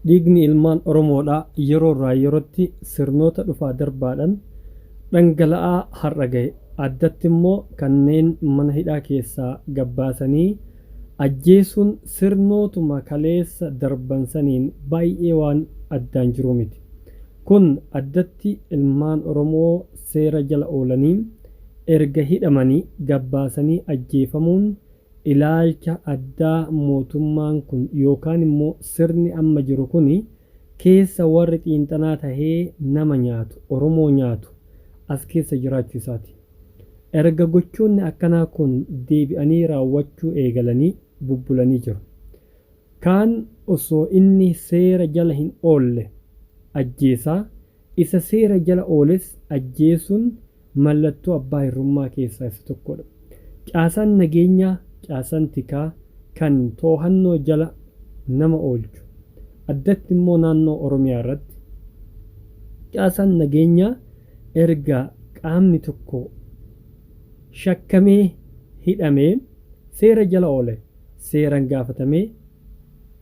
dhiigni ilmaan Oromoodhaa yeroo irraa yerootti sirnoota dhufaa darbaadhaan dhangala'aa har'a gahe. Addatti immoo kanneen mana hidhaa keessaa gabbaasanii ajjeesuun sirnootuma kaleessa darbansaniin baay'ee waan addaan jiru miti. Kun addatti ilmaan Oromoo seera jala oolanii erga hidhamanii gabbaasanii ajjeefamuun ilaalcha addaa mootummaan kun yookaan immoo sirni amma jiru kun keessa warri xiinxalaa tahee nama nyaatu Oromoo nyaatu as keessa jiraachuu isaati. Erga gochoonni akkanaa kun deebi'anii raawwachuu eegalanii bubbulanii jiru. Kaan osoo inni seera jala hin oolle ajjeesaa, isa seera jala ooles ajjeesuun mallattoo abbaa hirrummaa keessaa isa tokkodha. Caasaan nageenyaa, caasaan tikaa kan to'annoo jala nama oolchu. Addatti immoo naannoo Oromiyaa irratti caasaan nageenyaa erga qaamni tokko shakkamee hidhamee seera jala oole, seeraan gaafatamee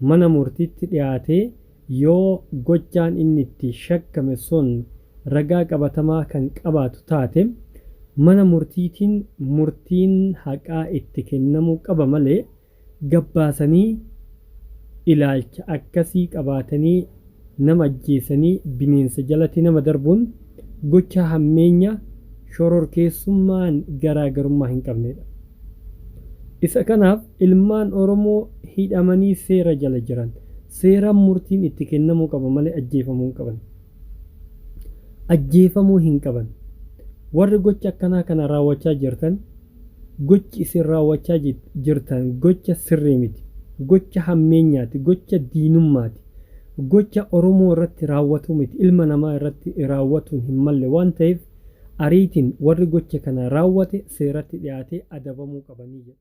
mana murtiitti dhiyaatee yoo gochaan inni itti shakkame sun ragaa qabatamaa kan qabaatu taate mana murtiitiin murtiin haqaa itti kennamuu qaba malee gabbaasanii ilaalcha akkasii qabaatanii nama ajjeesanii bineensa jalatti nama darbuun gocha hammeenya shororkeessummaan garaagarummaa hin qabnedha. Isa kanaaf ilmaan Oromoo hidhamanii seera jala jiran seeraan murtiin itti kennamuu qaba malee ajjeefamuu hin qaban. Ajjeefamuu hin qaban. Warri gocha akkanaa kana raawwachaa jirtan gochi isin raawwachaa jirtan gocha sirrii miti. Gocha hammeenyaati, gocha diinummaati. Gocha Oromoo irratti raawwatu miti, ilma namaa irratti raawwatuun hin malle waan ta'eef ariitiin warri gocha kana raawwate seeratti dhiyaatee adabamuu qabanii jedhu.